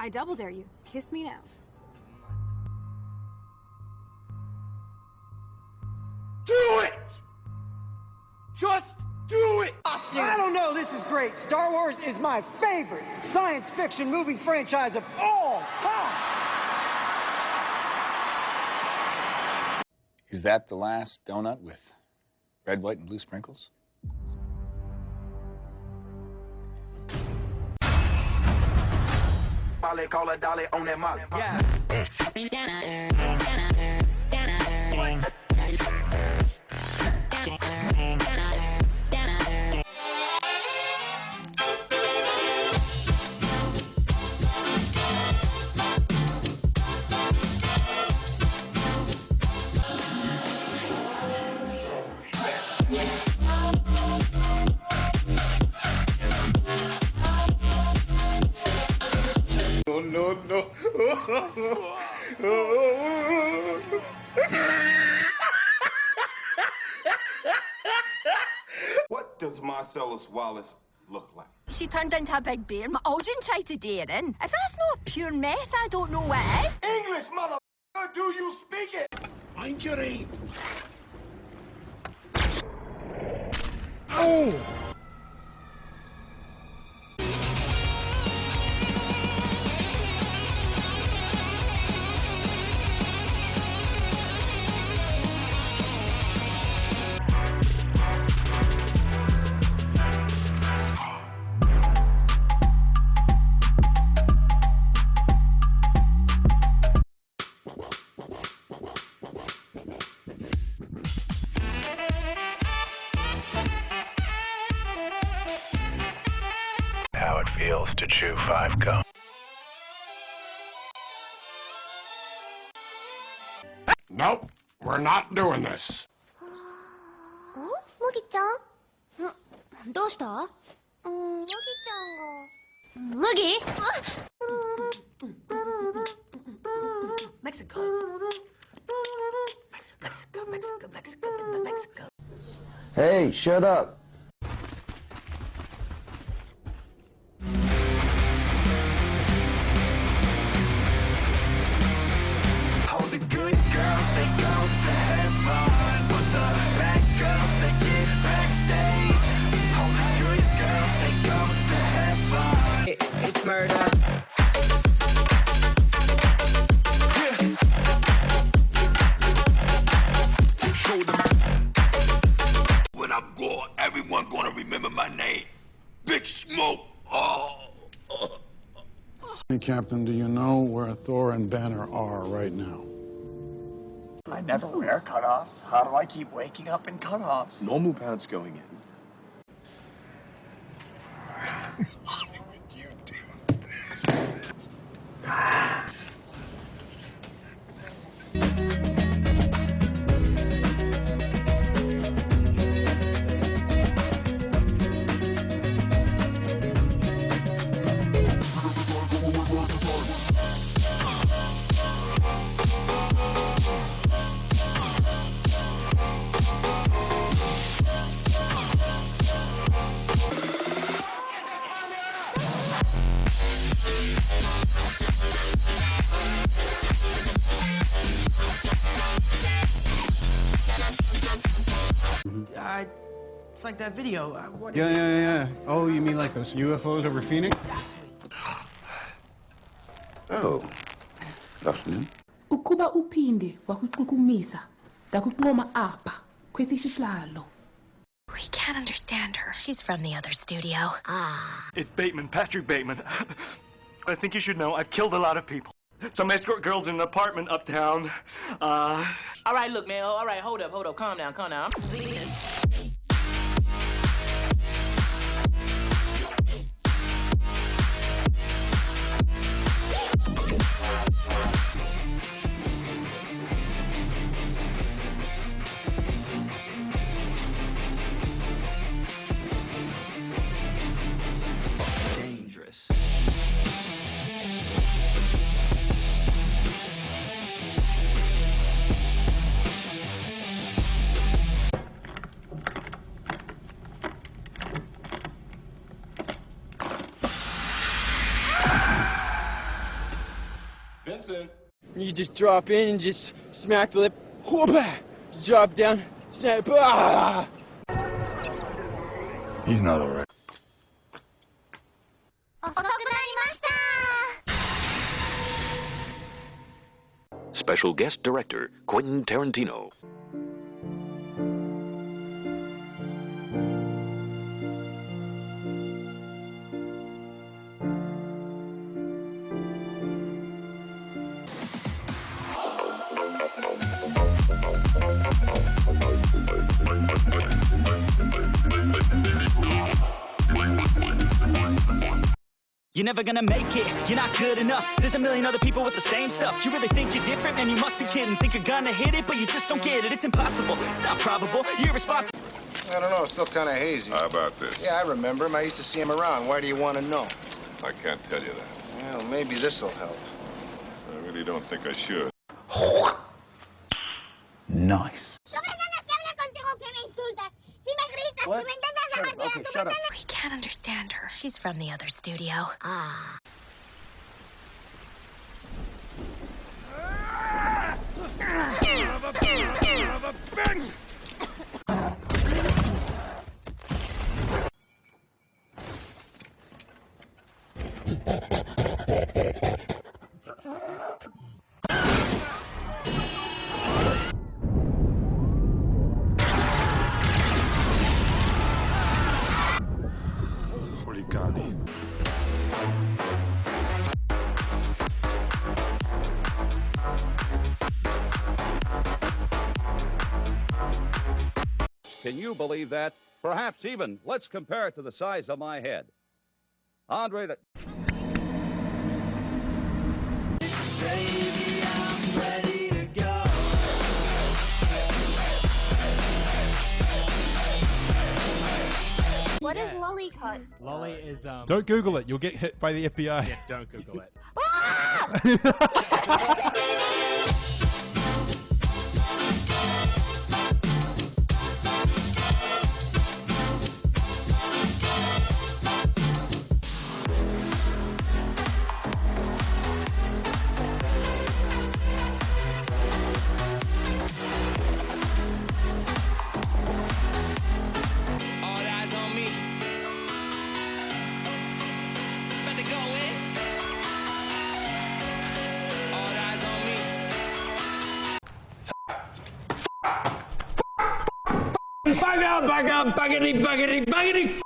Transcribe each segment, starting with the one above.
I double dare you. Kiss me now. Do it! Just do it! I don't know, this is great. Star Wars is my favorite science fiction movie franchise of all time. Is that the last donut with red, white, and blue sprinkles? Molly, call her Dolly on that molly. Yeah. No. What does Marcellus Wallace look like? She turned into a big bear. My Alden tried to dare in. If that's not a pure mess, I don't know what is. English, motherfucker, do you speak it? Injury. Oh! How it feels to chew 5 gum. Nope, we're not doing this. 麦ちゃんどうした麦ちゃんが麦 Mexico. Mexico. Hey, shut up. All the good girls, they go to heaven, but the bad girls, they get backstage. All the good girls, they go to heaven. It's murder. Show them. When I'm gone, everyone gonna remember my name. Big Smoke. Hey, Captain, do you know where Thor and Banner are right now? I never wear cutoffs. How do I keep waking up in cutoffs? Normal pants going in. It's like that video. What is Yeah. Oh, you mean like those UFOs over Phoenix? Oh, good afternoon. Ukuba uphinde wakuxukumisa ndakuqoma apha kwesisihlalo. We can't understand her. She's from the other studio. It's Bateman, Patrick Bateman. I think you should know I've killed a lot of people. Some escort girls in an apartment uptown. All right, look, man. All right, hold up. Calm down. Dangerous. Vincent. You just drop in and just smack the lip. Whoop-ah! Drop down. Snap. Ah! He's not all right. 遅くなりました Special guest director Quentin Tarantino. You're never gonna make it, you're not good enough. There's a million other people with the same stuff. You really think you're different? Man, you must be kidding. Think you're gonna hit it, but you just don't get it. It's impossible, it's not probable, you're irresponsible. I don't know, it's still kind of hazy. How about this? Yeah, I remember him. I used to see him around. Why do you want to know? I can't tell you that. Well, maybe this'll help. I really don't think I should. Nice. Sobre ganas que hable contigo que me insultas. Si me gritas, si me intentas dejar tirar tu papel. We can't understand her. She's from the other studio. Origami. Can you believe that? Perhaps even, let's compare it to the size of my head. Andre, that... Baby, I'm ready to go. What is lollycut? Lolly is, Don't Google it. You'll get hit by the FBI. Yeah, don't Google it. All eyes on me. About to go in. All eyes on me. Buggity!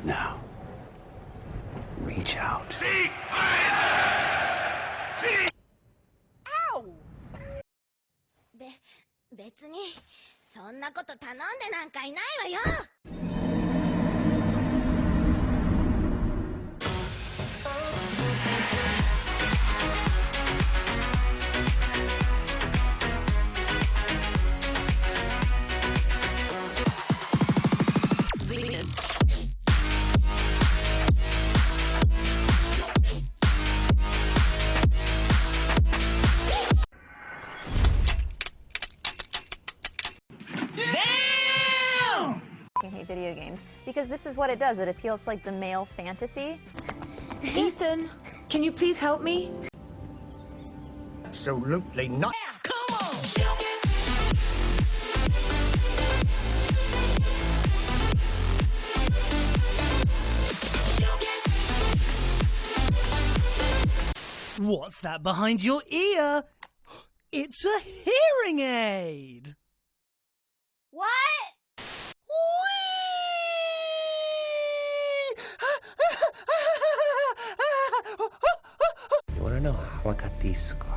Now, reach out. Ow! 別にそんなこと頼んでなんかいないわよ。Venus. Hate video games because this is what it does. It appeals to like the male fantasy. Ethan, can you please help me? Absolutely not. Come on. What's that behind your ear? It's a hearing aid. What? You wanna know how I got these scars?